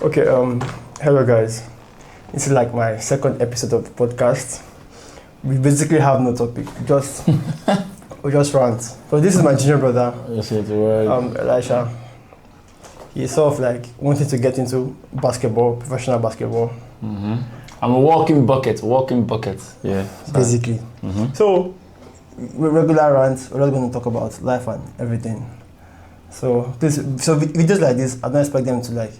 Okay, hello guys. This is like my second episode of the podcast. We basically have no topic, we just rant. So this is my junior brother, Yes, it's right. Elisha. He's sort of like wanting to get into basketball, professional basketball. Mm-hmm. I'm a walking bucket. Yeah. Basically. Mm-hmm. So, with regular rants, we're not going to talk about life and everything. So videos like this, I don't expect them to like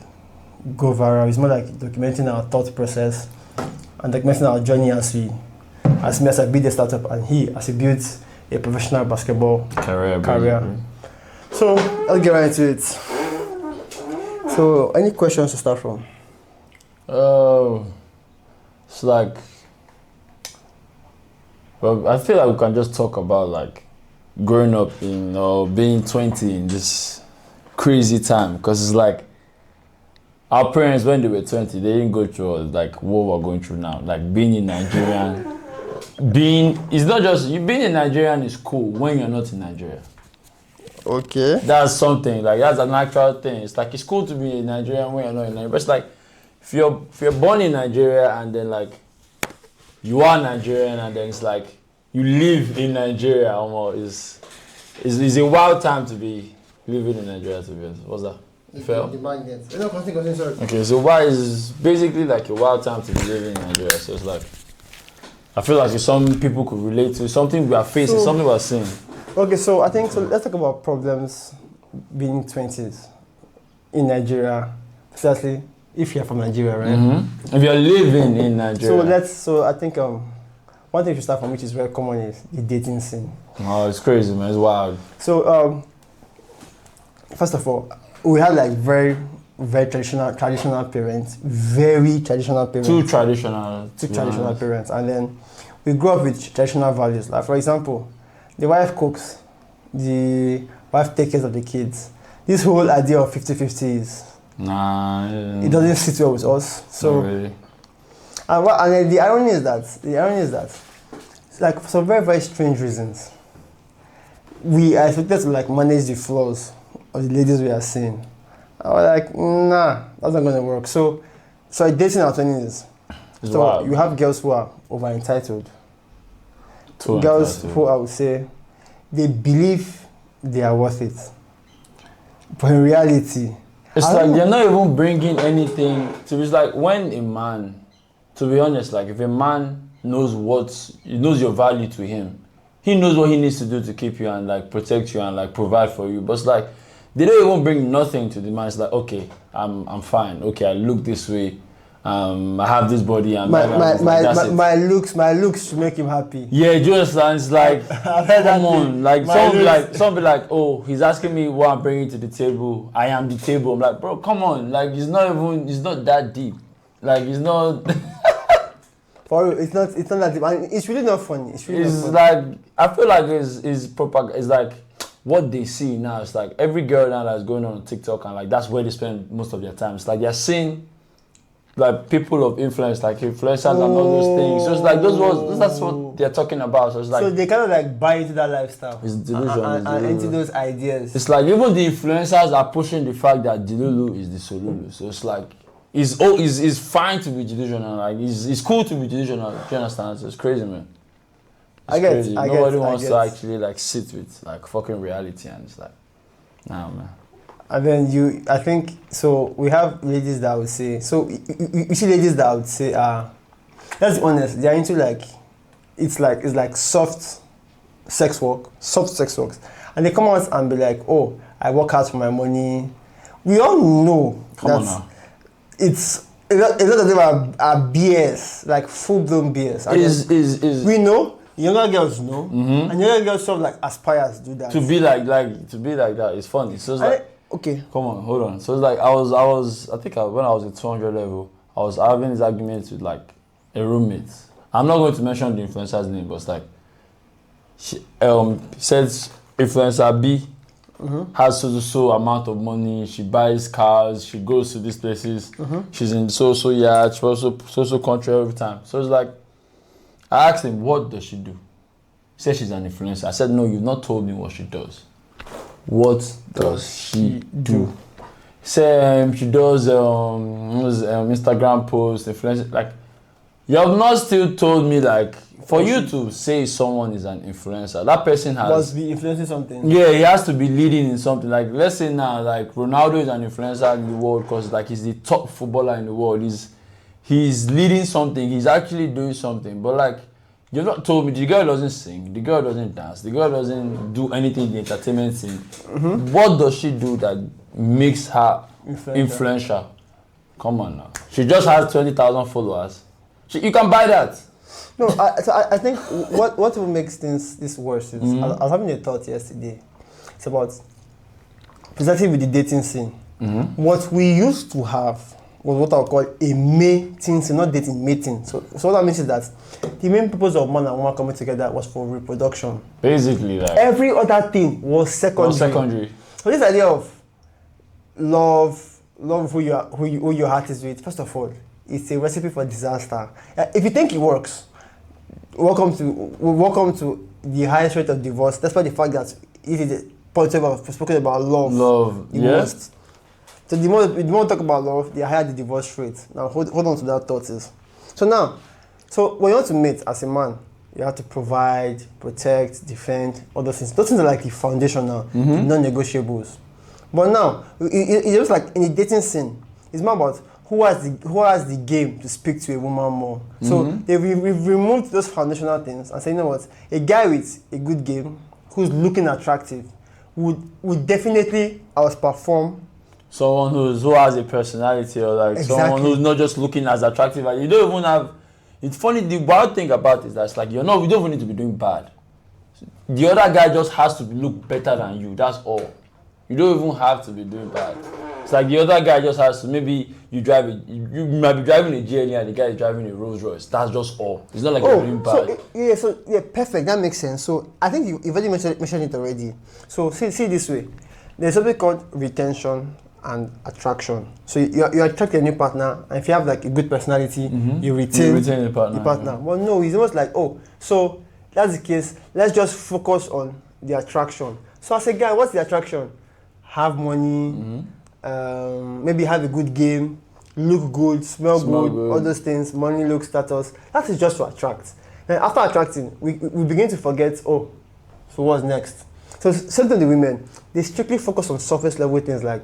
go viral. It's more like documenting our thought process and documenting our journey as me as I build a startup and he as he builds a professional basketball career. So let's get right into it. So any questions to start from? It's like, well, I feel like we can just talk about like growing up in or being 20 in this crazy time, because it's like our parents when they were 20 they didn't go through like what we're going through now, like being in Nigeria. It's not just you being in Nigerian is cool when you're not in Nigeria. Okay. That's something like that's an actual thing. It's like it's cool to be in Nigeria when you're not in Nigeria. But it's like if you're born in Nigeria and then like you are Nigerian and then it's like you live in Nigeria almost is a wild time to be living in Nigeria, to be honest. What's that? Fair? Okay, so why is basically like a wild time to be living in Nigeria. So it's like I feel like some people could relate to something we are facing, something we are seeing. Okay, so I think let's talk about problems being 20s in Nigeria. Especially if you're from Nigeria, right? Mm-hmm. If you're living in Nigeria. So I think one thing to start from, which is very common, is the dating scene. Oh, it's crazy, man. It's wild. So first of all, we have like very traditional parents, very traditional parents. Two traditional parents, and then we grew up with traditional values. Like for example, the wife cooks, the wife takes care of the kids. This whole idea of 50-50 is it doesn't sit well with us. So, not really. And then the irony is that like for some very, very strange reasons, we are expected to like manage the flaws of the ladies we are seeing. I was like, nah, that's not gonna work. So dating our 20s. So wild. You have girls who are over entitled. Girls who I would say they believe they are worth it, but in reality, it's like they're not even bringing anything to. It's like when a man, to be honest, like if a man knows your value to him, he knows what he needs to do to keep you and like protect you and like provide for you. But it's like they don't even bring nothing to the man. It's like, okay, I'm fine. Okay, I look this way. I have this body and my looks should make him happy. Yeah, do you understand? It's like come on, like some be like, oh, he's asking me what I'm bringing to the table. I am the table. I'm like, bro, come on, like it's not that deep. Like it's not. For real, it's not that deep, and it's really not funny. It's like I feel like it's proper. It's like what they see now. It's like every girl now that's going on TikTok and like that's where they spend most of their time. It's like they're seeing like people of influence, like influencers and all those things. So it's like that's what they're talking about. So it's like, so they kind of like buy into that lifestyle. It's delusion. And into those ideas. It's like even the influencers are pushing the fact that Dilulu is the Solulu. So it's like it's fine to be delusional. Like it's cool to be delusional. Do you understand? So it's crazy, man. Nobody wants to actually like sit with like fucking reality, and it's like, nah, man. And then I think, so we have ladies that would say, so you see ladies that would say, let's be honest, they're into like, it's like soft sex work, and they come out and be like, oh, I work hard for my money. We all know that it's a lot of them are BS, like full-blown BS. We know. Younger girls know, and younger girls sort of like aspire to do that. To be like that, it's funny. So it's like, okay. Come on, hold on. So it's like I think when I was at 200 level, I was having this argument with like a roommate. I'm not going to mention the influencer's name, but it's like she says influencer B has so amount of money. She buys cars. She goes to these places. She's in so yacht. So country every time. So it's like I asked him, what does she do? He said she's an influencer. I said, no, you've not told me what she does. What does she do? say she does Instagram posts, influence. Like, you have not still told me like for you to say someone is an influencer, that person has Must be influencing something. Yeah, he has to be leading in something. Like, let's say now, like Ronaldo is an influencer in the world because like he's the top footballer in the world. He's leading something. He's actually doing something. But like, you've not told me the girl doesn't sing, the girl doesn't dance, the girl doesn't do anything in the entertainment scene. What does she do that makes her influential? Come on now. She just has 20,000 followers. You can buy that. No, I think what will make this worse is I was having a thought yesterday. It's about precisely with the dating scene. What we used to have was what I'll call a mating scene, not dating, mating. So what that means is that the main purpose of man and woman coming together was for reproduction. Basically, like every other thing was secondary. So this idea of love who your heart is with, first of all, it's a recipe for disaster. If you think it works, welcome to the highest rate of divorce. That's why the fact that it is spoken about love. The most. So the more we talk about love, the higher the divorce rate. Now hold on to that thought is. So when you want to mate as a man, you have to provide, protect, defend, all those things. Those things are like the foundational, the non-negotiables. But now it's just like in the dating scene, it's more about who has the game to speak to a woman more. So we've removed those foundational things and say, you know what, a guy with a good game who's looking attractive would definitely outperform someone who has a personality, or like someone who's not just looking as attractive. Like, you don't even have. It's funny. The wild thing about it is that it's like you don't even need to be doing bad. The other guy just has to look better than you. That's all. You don't even have to be doing bad. It's like the other guy just has to, maybe you might be driving a GLE and the guy is driving a Rolls Royce. That's just all. It's not like you're doing bad. So perfect. That makes sense. So I think you've already mentioned it already. So see this way. There's something called retention and attraction. So you attract a new partner, and if you have like a good personality, you retain the partner. Well, no, it's almost like, so that's the case. Let's just focus on the attraction. So as a guy, what's the attraction? Have money, maybe have a good game, look good, smell good, all those things, money, look, status. That is just to attract. Then after attracting, we begin to forget, so what's next? So sometimes the women, they strictly focus on surface level things like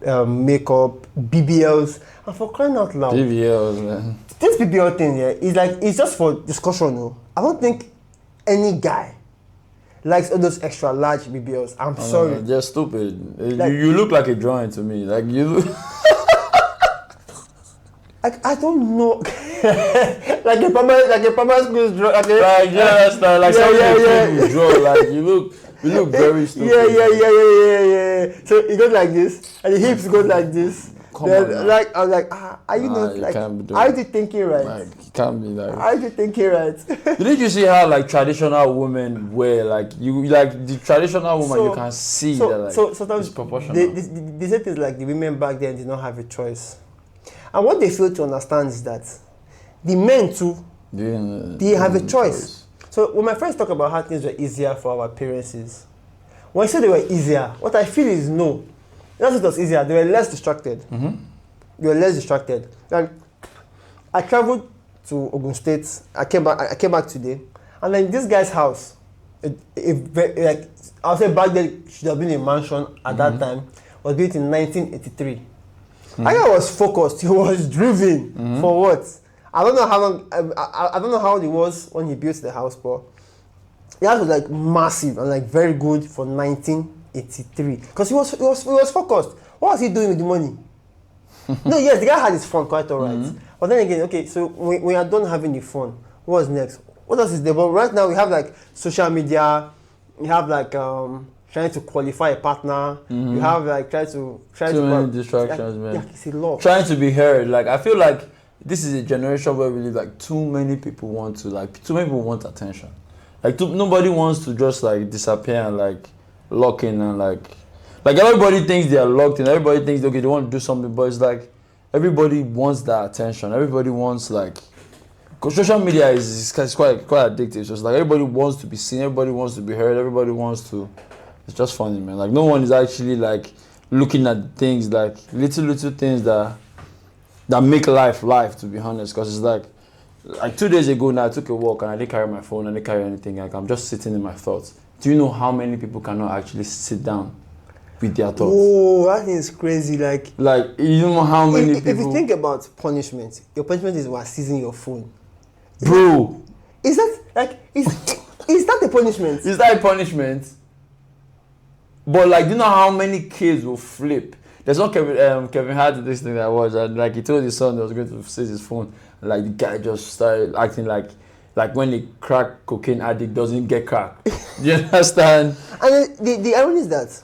makeup, BBLs, and for crying out loud. BBLs, man. This BBL thing, it's just for discussion, no? I don't think any guy likes all those extra large BBLs. I'm sorry. No, they're stupid. Like, you look like a joint to me. Like you look. I don't know. like a primary school draw. Like someone draw. Like you look very stupid. Yeah. So it goes like this, and the hips go like this. Then, like I was like, are you not like? Are you thinking right? Like, you can't be like. Are you thinking right? Didn't you see how like traditional women wear? Like you like the traditional woman, you can see that like sometimes it's proportional. They say things like the women back then did not have a choice, and what they fail to understand is that the men too, they have a choice. So when my friends talk about how things were easier for our parents, when I say they were easier, what I feel is no. That's what was easier. They were less distracted. They were less distracted. And I traveled to Ogun State. I came back today, and then this guy's house, like I'll say back then, should have been a mansion at that time. Was built in 1983. I was focused. He was driven for what? I don't know how long. I don't know how old he was when he built the house, but the house was like massive and like very good for 1983. Because he was focused. What was he doing with the money? No, yes, the guy had his phone quite alright. But then again, okay, so we are done having the phone. What's next? What else is there? But right now we have like social media. We have like trying to qualify a partner. You have like trying to too many distractions, man. Yeah, it's a lot. Trying to be heard. Like I feel like this is a generation where we live. Like too many people want attention. Like nobody wants to just like disappear and like lock in and like everybody thinks they are locked in. Everybody thinks okay they want to do something, but it's like everybody wants that attention. Everybody wants like. Because social media is quite addictive. So it's like everybody wants to be seen, everybody wants to be heard, everybody wants to. It's just funny, man. Like no one is actually like looking at things like little things that make life, to be honest. Because it's like 2 days ago now, I took a walk and I didn't carry my phone, I didn't carry anything. Like, I'm just sitting in my thoughts. Do you know how many people cannot actually sit down with their thoughts? Oh, that is crazy. Like you know how many people. If you think about punishment, your punishment is while seizing your phone. Bro. Is that a punishment? Is that a punishment? But like, do you know how many kids will flip? There's one Kevin Hart this thing that I watched, and like he told his son that was going to seize his phone, and like the guy just started acting like when a crack cocaine addict doesn't get crack. Do you understand? And the irony is that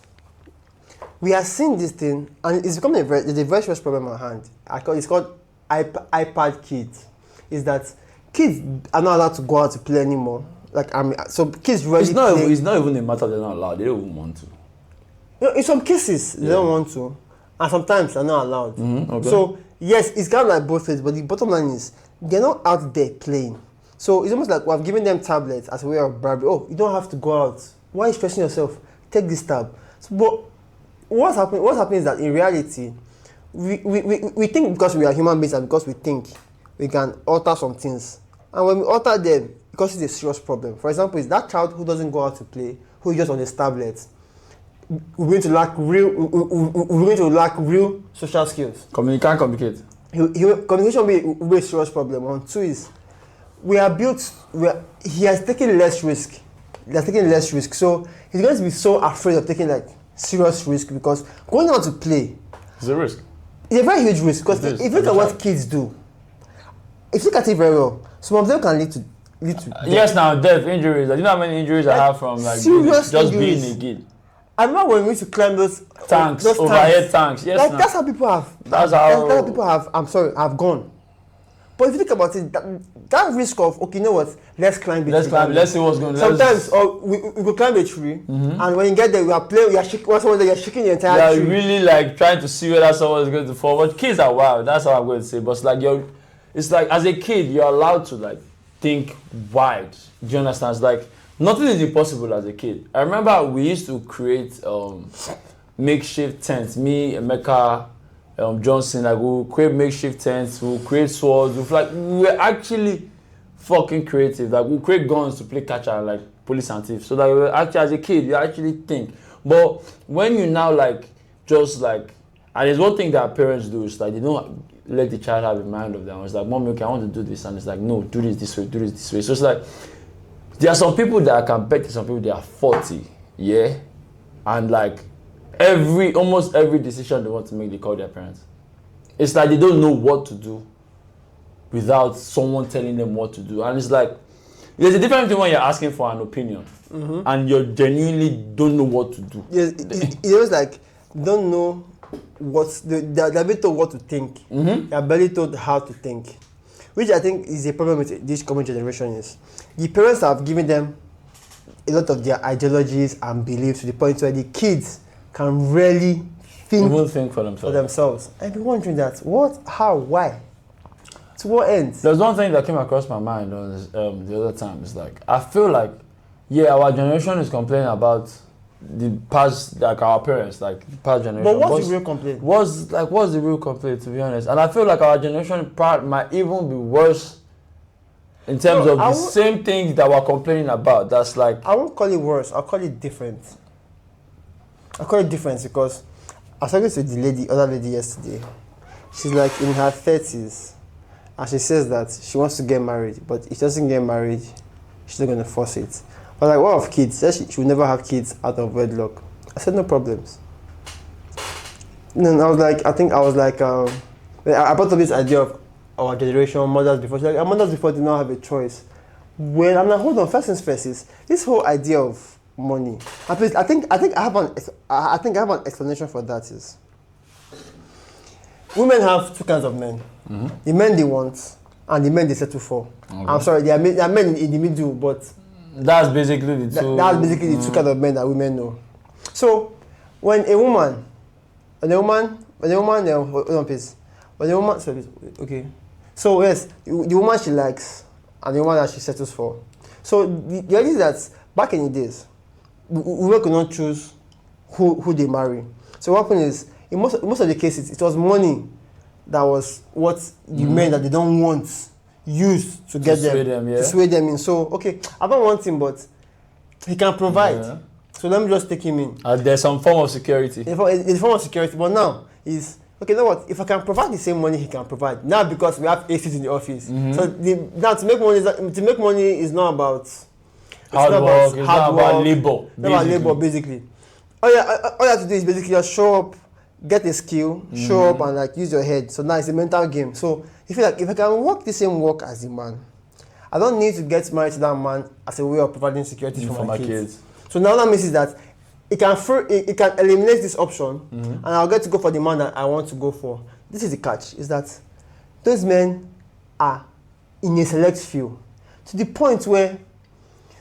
we are seeing this thing, and it's becoming a very serious problem at hand. It's called iPad kids. Is that kids are not allowed to go out to play anymore? Like so kids really. It's not even a matter they're not allowed. They don't even want to. You know, in some cases they don't want to, and sometimes they're not allowed. Mm-hmm, okay. So yes, it's kind of like both ways, but the bottom line is they're not out there playing. So it's almost like we've given them tablets as a way of bribery. Oh, you don't have to go out. Why are you stressing yourself? Take this tab. So, but what's happening is that in reality, we think because we are human beings and because we think we can alter some things. And when we alter them, because it's a serious problem. For example, is that child who doesn't go out to play, who is just on his tablet, we're going to lack real social skills. Can't communicate. Communication will be a serious problem. And two is, he has taken less risk. So he's going to be so afraid of taking like serious risk, because going out to play is a risk. It's a very huge risk, because if you look at what kids do, if you look at it very well, some of them can lead to yes, now death, injuries. Do you know how many injuries I have from like serious just injuries. being a kid? I remember when we used to climb those tanks, overhead tanks. Yes, like, that's how people have. That's how people have. Have gone. But if you think about it, that risk of, okay, you know what? Let's climb it. Let's see what's going on. Sometimes, we go climb a tree, and when you get there, you are playing. You are shaking. You're shaking the entire tree. You're really like trying to see whether someone is going to fall. But kids are wild. That's how I'm going to say. But it's like as a kid, you're allowed to like think wide. Do you understand? It's like nothing is impossible as a kid. I remember we used to create makeshift tents. Me, Emeka, Johnson, like we'll create makeshift tents, we'll create swords. We were actually fucking creative. Like we'll create guns to play catcher, like police and thieves. So that we were actually, as a kid, you actually think. But when you now like just like, and there's one thing that parents do is like they don't let the child have a mind of their own. It's like, Mom, okay, I want to do this, and it's like, no, do this way. So it's like there are some people that can bet to some people they are 40, yeah, and like almost every decision they want to make, they call their parents. It's like they don't know what to do without someone telling them what to do. And it's like, there's a difference between when you're asking for an opinion and you genuinely don't know what to do. Yes, it's always like, don't know they're barely told what to think. They're barely told how to think. Which I think is a problem with this coming generation is, the parents have given them a lot of their ideologies and beliefs to the point where the kids can really think for themselves. I've been wondering that. What? How? Why? To what end? There's one thing that came across my mind the other time. It's like, I feel like, yeah, our generation is complaining about the past, like our parents, like the past generation. But what's the real complaint? What's the real complaint, to be honest? And I feel like our generation might even be worse in terms of the same things that we're complaining about. That's like, I won't call it worse. I'll call it different. I call it different because I was talking to the other lady yesterday. She's like in her 30s, and she says that she wants to get married, but if she doesn't get married, she's not going to force it. But like, what of kids? She will never have kids out of wedlock. I said, no problems. And then I was like, I brought up this idea of our generation, mothers before. She's like, our mothers before did not have a choice. Well, I'm like, hold on, first things first is this whole idea of money. I think I have an explanation for that is, women have two kinds of men. The men they want and the men they settle for. Okay. I'm sorry, there are men in the middle, but that's basically the two. That's basically the two kinds of men that women know. So when a woman, okay. So yes, the woman she likes and the woman that she settles for. So the idea is that back in the days, women could not choose who they marry. So what happened is, in most of the cases, it was money that was what the men that they don't want used to get to sway them in. So, okay, I don't want him, but he can provide. Yeah. So let me just take him in. There's some form of security. It's a form of security, but now is okay. You know what? If I can provide the same money he can provide now, because we have ACs in the office. So now to make money is not about hard work. It's not about labor. Not about labor, basically. All you have to do is basically just show up, get a skill, show up and like use your head. So now it's a mental game. So you feel like if I can work the same work as the man, I don't need to get married to that man as a way of providing security for my kids. So now that means that it can eliminate this option, and I'll get to go for the man that I want to go for. This is the catch: is that those men are in a select few, to the point where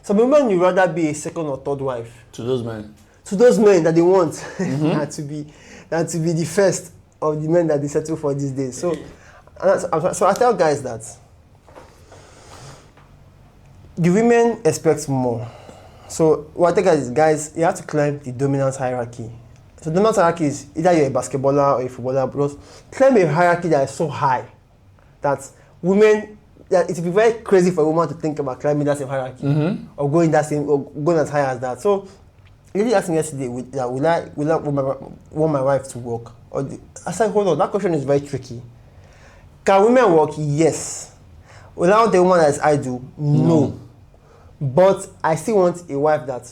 some women would rather be a second or third wife. To those men. To those men that they want than to be the first of the men that they settle for these days. So I tell guys that the women expect more. So what I think is, guys, you have to climb the dominance hierarchy. So dominance hierarchy is either you're a basketballer or a footballer, but climb a hierarchy that is so high that women, that it would be very crazy for a woman to think about climbing that same hierarchy or going as high as that. So a lady asked me yesterday, will I want my wife to work? I said, hold on, that question is very tricky. Can women work? Yes. Will I want a woman as I do? No. But I still want a wife that,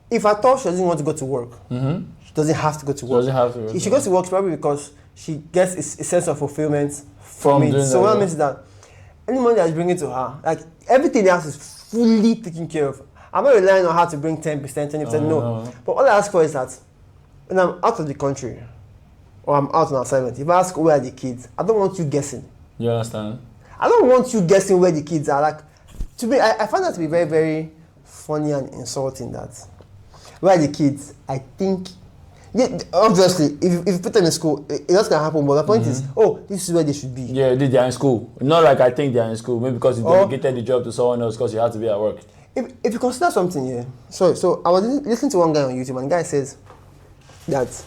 if I thought she doesn't want to go to work, she doesn't have to go to work. If she goes to work, probably because she gets a sense of fulfillment from it. So what I mean is that any money that's bringing to her, like everything else is fully taken care of. I'm not relying on her to bring 10%, 20%, no. But all I ask for is that when I'm out of the country or I'm out on assignment, if I ask where are the kids, I don't want you guessing. You understand? I don't want you guessing where the kids are. Like, to me, I find that to be very, very funny and insulting. That where are the kids? I think, obviously, if you put them in school, it just can happen. But the point is, this is where they should be. Yeah, they're in school. Not like I think they're in school. Maybe because you delegated the job to someone else because you have to be at work. If you consider something here, so I was listening to one guy on YouTube, and the guy says that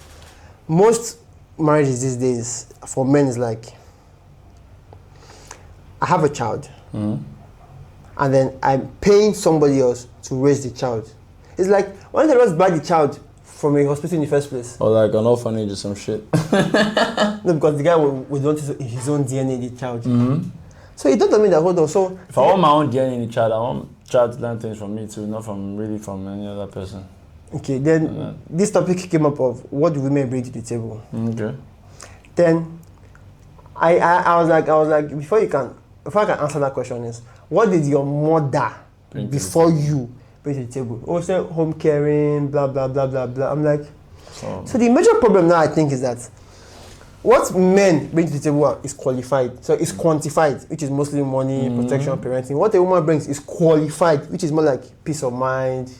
most marriages these days for men is like, I have a child, and then I'm paying somebody else to raise the child. It's like, why don't I just buy the child from a hospital in the first place? Or like an orphanage or some shit. No, because the guy would want his own DNA in the child. So it doesn't mean that, hold on, so... If I want my own DNA in the child, I want child to learn things from me too, not from any other person. Okay, then this topic came up of what do women bring to the table. Okay. Then I was like, before I can answer that question is, what did your mother before you bring to the table? Oh, say home caring, blah blah blah blah blah. I'm like, so the major problem now I think is that what men bring to the table is qualified. So it's quantified, which is mostly money, protection, parenting. What a woman brings is qualified, which is more like peace of mind,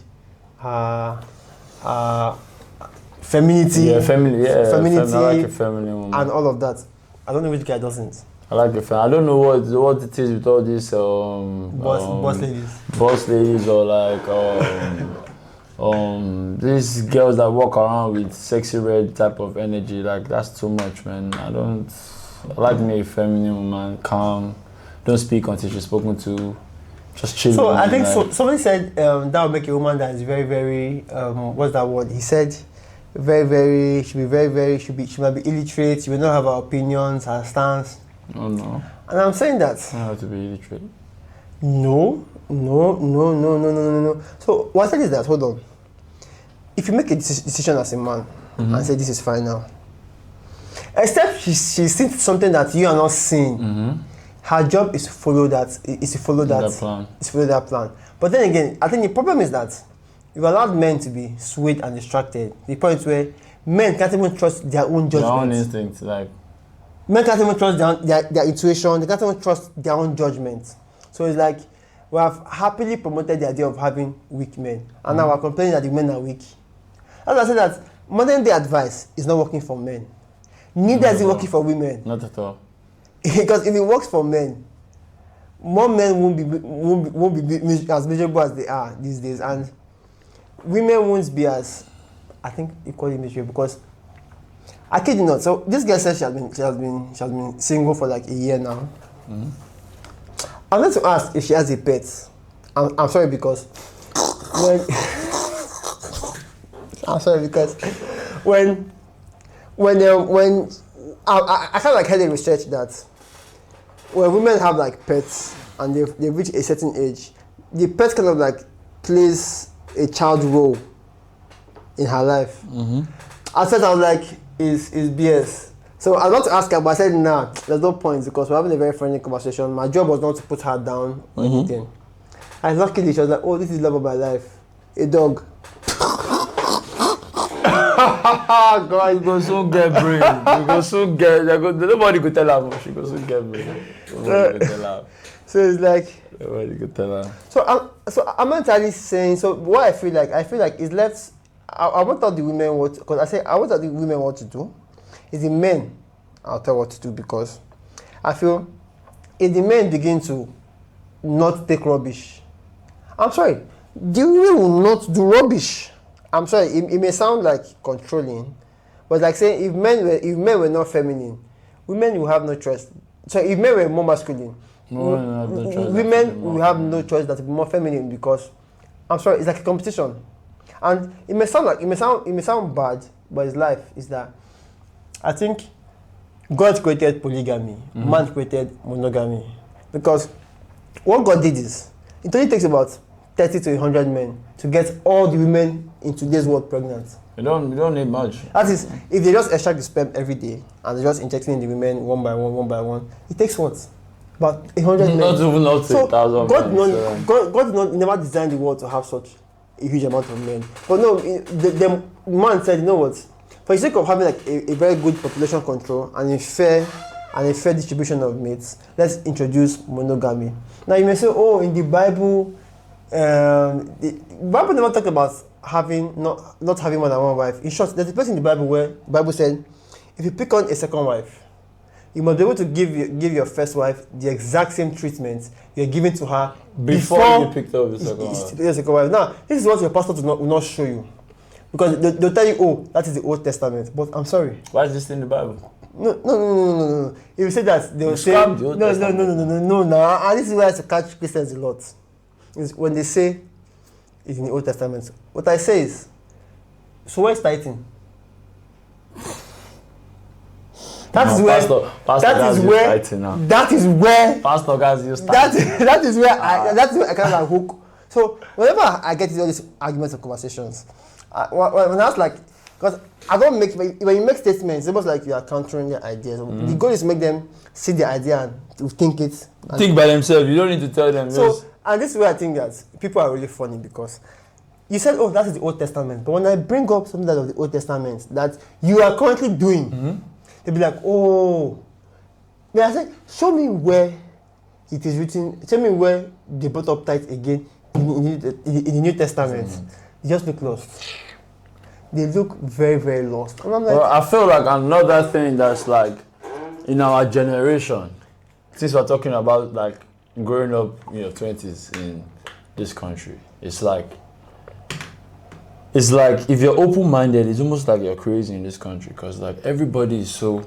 femininity. Yeah, femininity, I like a feminine woman. And all of that. I don't know which guy doesn't. I like a feminine. I don't know what it is with all these boss ladies. Boss ladies or like these girls that walk around with sexy red type of energy. Like, that's too much, man. I like me a feminine woman, calm, don't speak until she's spoken to, just chill. So I think somebody said that would make a woman that is very, very what's that word? He said very, very, she might be illiterate, she will not have her opinions, her stance. Oh no. And I'm saying that. I have to be illiterate. No. So what I said is that, hold on. If you make a decision as a man and say this is fine now, except she's seen something that you are not seeing, her job is to follow that. That plan. But then again, I think the problem is that you've allowed men to be swayed and distracted. The point where men can't even trust their own judgment. Their own instinct, like. Men can't even trust their intuition. They can't even trust their own judgment. So it's like, we have happily promoted the idea of having weak men, and now we're complaining that the men are weak. As I said, that modern day advice is not working for men. Neither is it working for women. Not at all. Because if it works for men, more men won't be as miserable as they are these days, and women won't be as, I think, equally miserable, because I kid you not. So this girl says she has been single for like a year now. Mm-hmm. I wanted to ask if she has a pet. I'm sorry because when I'm sorry because when I kind of like had a research that when women have like pets and they reach a certain age, the pet kind of like plays a child role in her life. Mm-hmm. I said I was like, is BS. So I was about to ask her, but I said nah, there's no point because we're having a very friendly conversation. My job was not to put her down or anything. And luckily she was like, oh, this is love of my life. A dog. God, you go soon get brain. You go soon get. Nobody could tell her. She go soon get brain. Nobody could tell her. So it's like. Nobody could tell her. So I'm not entirely saying. So what I feel like it's left. I won't tell the women what, because I say I won't tell the women what to do. It's the men I'll tell what to do, because I feel if the men begin to not take rubbish, I'm sorry, the women will not do rubbish. I'm sorry, it may sound like controlling, but like saying if men were not feminine, women will have no choice. So if men were more masculine, women will have no choice that to be more feminine, because I'm sorry, it's like a competition. And it may sound bad, but it's life. Is that I think God created polygamy, man created monogamy, because what God did is it only takes about 30 to 100 men to get all the women in today's world pregnant. You don't need much. That is, if they just extract the sperm every day and they're just injecting the women one by one, it takes what? About 100 men. Not even up to 1,000. God never designed the world to have such a huge amount of men. But no, the man said, you know what? For the sake of having like a very good population control and a fair distribution of mates, let's introduce monogamy. Now you may say, oh, in the Bible, the Bible never talked about not having more than one wife. In short, there's a place in the Bible where the Bible said, if you pick on a second wife, you must be able to give your first wife the exact same treatment you're giving to her before you picked up the second wife. Now, this is what your pastor will not show you. Because they'll tell you, oh, that is the Old Testament. But I'm sorry. Why is this in the Bible? No. If you say that, they'll say, no. And this is where I catch Christians a lot. Is when they say it's in the Old Testament. What I say is, so where's tithing? That is where Pastor guys use that is where I kind of hook. So whenever I get into all these arguments and conversations, when I was like, because I don't make, when you make statements, it's almost like you are countering their ideas. The goal is to make them see the idea and to think it. Think by themselves. You don't need to tell them. So, and this is where I think that people are really funny, because you said, oh, that is the Old Testament. But when I bring up something that of the Old Testament that you are currently doing, they'll be like, oh. Then I said, show me where it is written, show me where they brought up tithe again in the New Testament. They just look lost. They look very, very lost. And I'm like, well, I feel like another thing that's like in our generation, since we're talking about like growing up in your 20s in this country, it's like if you're open-minded, it's almost like you're crazy in this country, because like everybody is so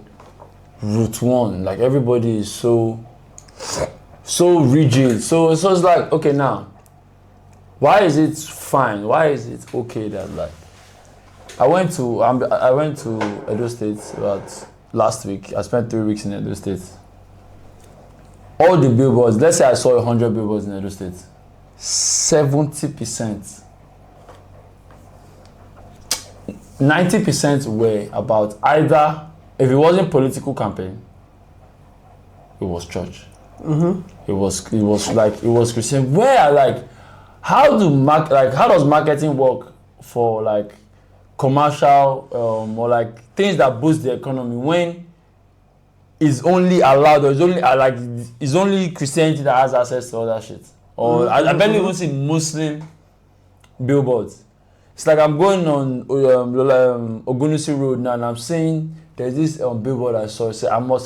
root one, like everybody is so rigid. So it's like, okay, now, why is it fine? Why is it okay that like I went to Edo State about last week. I spent 3 weeks in Edo State. All the billboards, let's say I saw 100 billboards in Edo State, 70%, 90% were about either, if it wasn't political campaign, it was church. It was Christian. Where like, how does marketing work for like commercial or like things that boost the economy when it's only allowed, or it's only Christianity that has access to all that shit? Or I barely even see Muslim billboards. It's like I'm going on Ogunusi Road now and I'm saying there's this billboard I saw. Say I will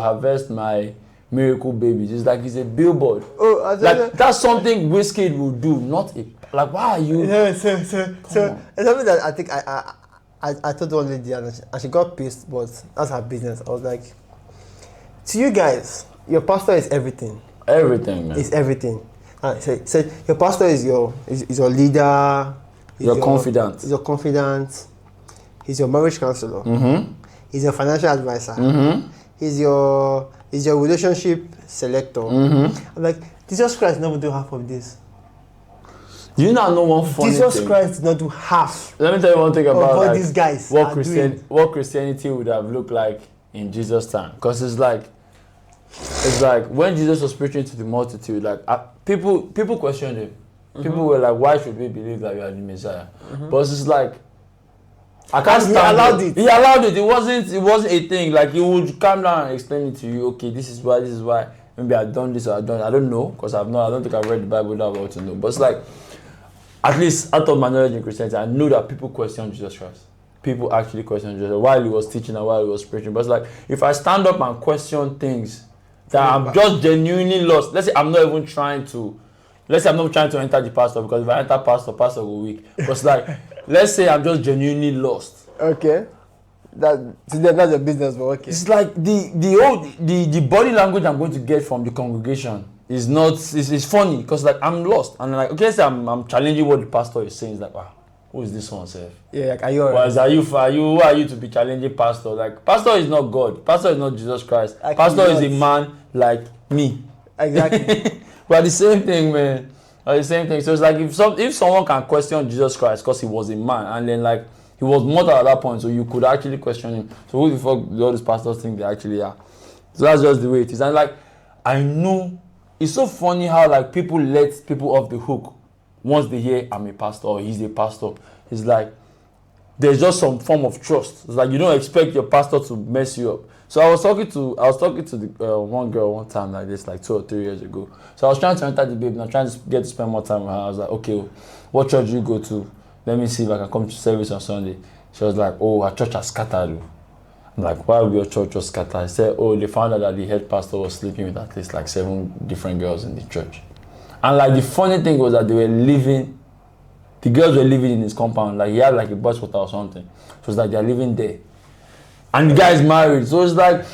harvest my miracle babies. It's like it's a billboard. Oh, like that's something Wizkid will do, not a, like why are you? So it's something that I think I told one lady and she got pissed, but that's her business. I was like, to you guys, your pastor is everything. Everything, man. It's everything. Said your pastor is your leader. You're confident. He's your confidant. He's your marriage counselor. Mm-hmm. He's your financial advisor. Mm-hmm. He's your relationship selector. Mm-hmm. I'm like, Jesus Christ never do half of this. Do you not know one funny Jesus thing? Christ did not do half. Let me tell you one thing about what like, these guys what doing. What Christianity would have looked like in Jesus' time. Because it's like when Jesus was preaching to the multitude, like people questioned him. People were like, why should we believe that you are the Messiah? But it's like, I can't stand he allowed it. He allowed it. It wasn't a thing. Like, he would come down and explain it to you. Okay, this is why. Maybe I've done this or I've done. I don't know, because I don't think I've read the Bible that well to know. But it's like, at least out of my knowledge in Christianity, I knew that people question Jesus Christ. People actually question Jesus while he was teaching and while he was preaching. But it's like, if I stand up and question things that I'm just genuinely lost. Let's say I'm not trying to enter the pastor, because if I enter pastor will weak. But it's like, let's say I'm just genuinely lost. Okay. That's your business, but okay. It's like the body language I'm going to get from the congregation is not, it's funny, because like I'm lost. And like, okay, let's say I'm challenging what the pastor is saying. It's like, wow, who is this one, self? Yeah, like, are you alright? Who are you to be challenging pastor? Like, pastor is not God. Pastor is not Jesus Christ. Like, pastor is a man like me. Exactly. But the same thing, man. The same thing. So it's like, if someone can question Jesus Christ because he was a man, and then like he was mortal at that point, so you could actually question him. So who the fuck do all these pastors think they actually are? So that's just the way it is. And like, I know it's so funny how like people let people off the hook once they hear I'm a pastor or he's a pastor. It's like there's just some form of trust. It's like you don't expect your pastor to mess you up. So I was talking to the one girl one time like this, like 2 or 3 years ago. So I was trying to enter the babe, and I'm trying to get to spend more time with her. I was like, okay, what church do you go to? Let me see if I can come to service on Sunday. She was like, oh, our church has scattered. I'm like, why would your church was scattered? I said, oh, they found out that the head pastor was sleeping with at least like 7 different girls in the church. And like the funny thing was that the girls were living in his compound. Like he had like a bus water or something. So it's like they're living there. And the guy is married. So it's like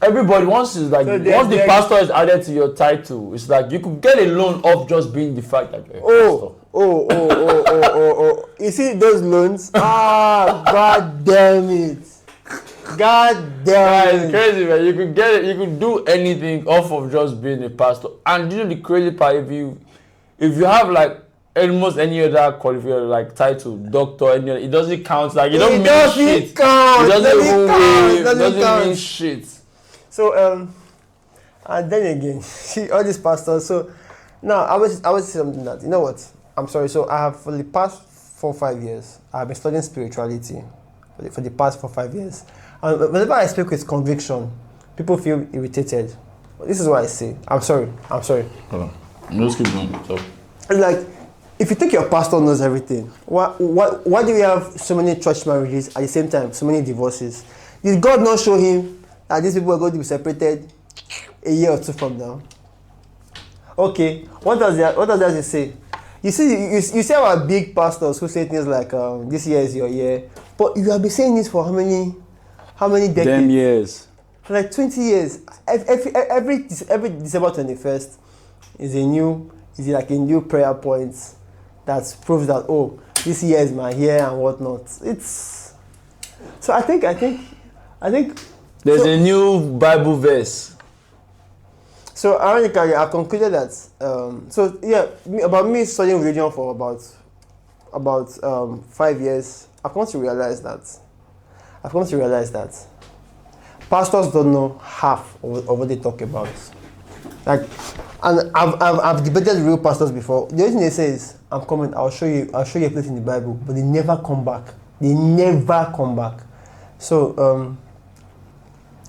everybody once the pastor is added to your title, it's like you could get a loan off just being the fact that you're a pastor. Oh. You see those loans? God damn it. God damn it. It's crazy, man. You could get it, you could do anything off of just being a pastor. And you know the crazy part, if you have like almost any other qualification, like title, doctor, any other, it doesn't count. Like it doesn't mean shit. It doesn't mean shit. So and then again, see all these pastors. So now I was saying something that, you know what? I'm sorry. So I have, for the past 4 or 5 years, I've been studying spirituality for the past 4 or 5 years. And whenever I speak with conviction, people feel irritated. This is what I say. I'm sorry. Hold on. Just keep going. So. It's like, if you think your pastor knows everything, why do we have so many church marriages at the same time, so many divorces? Did God not show him that these people are going to be separated a year or 2 from now? Okay, what does that say? You see our big pastors who say things like, this year is your year, but you have been saying this for how many decades? Damn years. For like 20 years. Every December 21st is like a new prayer point that proves that, oh, this year is my year and whatnot. So I think there's a new Bible verse. So ironically, I've concluded that. About me studying religion for about 5 years, I've come to realize that pastors don't know half of what they talk about. Like, and I've debated real pastors before. The only thing they say is, I'm coming, I'll show you a place in the Bible, but they never come back. So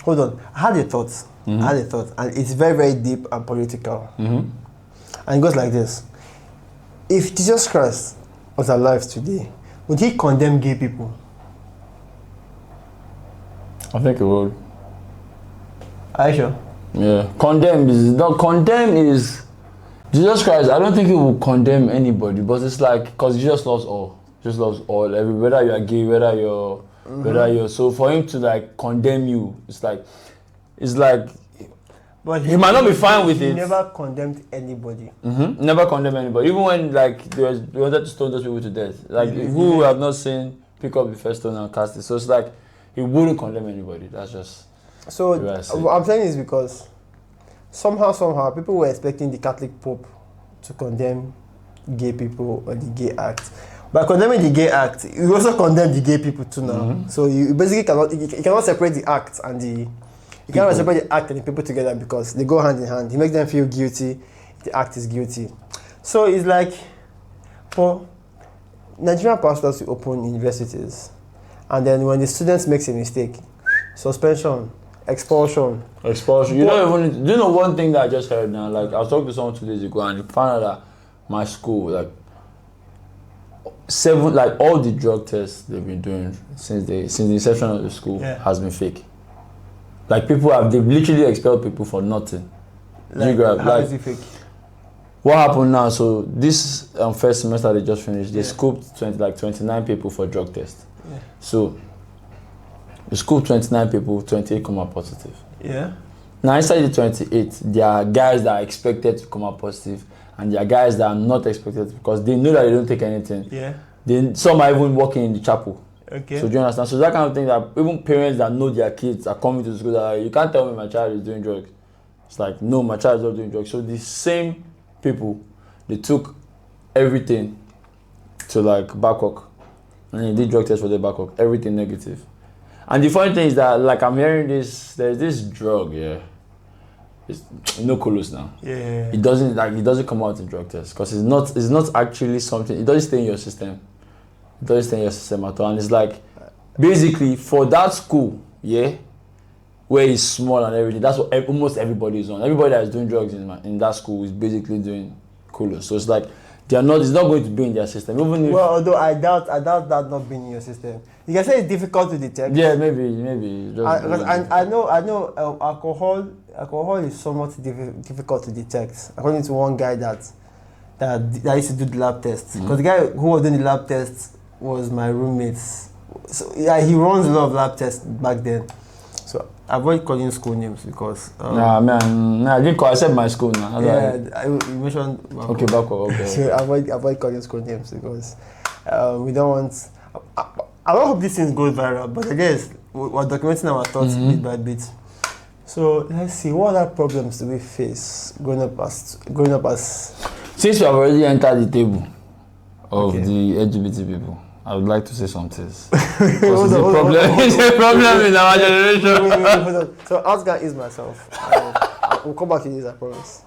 hold on. I had a thought, and it's very, very deep and political. And it goes like this: if Jesus Christ was alive today, would he condemn gay people? I think it would. Are you sure? Yeah. Condemn is Jesus Christ. I don't think he will condemn anybody, but it's like, because Jesus loves all. just loves all. Whether you are gay, whether you're. So for him to like condemn you, it's like. But he might not be fine with he it. never condemned anybody. Never condemn anybody. Even when like they wanted to stone those people to death. Like who have not seen pick up the first stone and cast it. So it's like he wouldn't condemn anybody. That's just. So what I'm saying is because somehow people were expecting the Catholic Pope to condemn gay people or the gay act. By condemning the gay act, you also condemn the gay people too now. So you basically cannot separate the act and the. You cannot separate the act and the people together because they go hand in hand. He makes them feel guilty. The act is guilty. So it's like, for Nigerian pastors to open universities, and then when the students makes a mistake, suspension, expulsion. Do you know one thing that I just heard now? Like I was talking to someone 2 days ago and found out that my school, like all the drug tests they've been doing since the inception of the school has been fake. Like they've literally expelled people for nothing. How is it fake? What happened now? So this first semester they just finished, they scooped 29 people for drug test. Yeah. So they scooped 29 people, 28 come out positive. Yeah. Now inside the 28, there are guys that are expected to come out positive, and there are guys that are not expected because they know that they don't take anything. Yeah. Some are even working in the chapel. Okay. So do you understand? So that kind of thing that even parents that know their kids are coming to school that you can't tell me my child is doing drugs. It's like, no, my child is not doing drugs. So the same people, they took everything to like Babcock and they did drug tests for the Babcock, everything negative. And the funny thing is that like I'm hearing there's this drug, it's no colos now. Yeah. It doesn't come out in drug tests because it's not actually something, it doesn't stay in your system. It doesn't stay in your system at all. And it's like basically for that school, where it's small and everything, that's what almost everybody is on. Everybody that is doing drugs in that school is basically doing colos. So it's like it's not going to be in their system. Even if, although I doubt that not being in your system. You can say it's difficult to detect. Yeah, maybe. I know alcohol is somewhat difficult to detect. According to one guy that used to do the lab tests. Because the guy who was doing the lab tests was my roommate. So he runs a lot of lab tests back then. So avoid calling school names because. I didn't call. I said my school now. You mentioned. Okay, Babcock. Okay. So avoid calling school names because we don't want. I don't hope this thing goes viral, but I guess we're documenting our thoughts bit by bit. So let's see, what other problems do we face growing up as? Since we have already entered the table of the LGBT people, I would like to say some things. It's a problem in our generation. Wait. So I was gonna ease myself. We'll come back to this, I promise.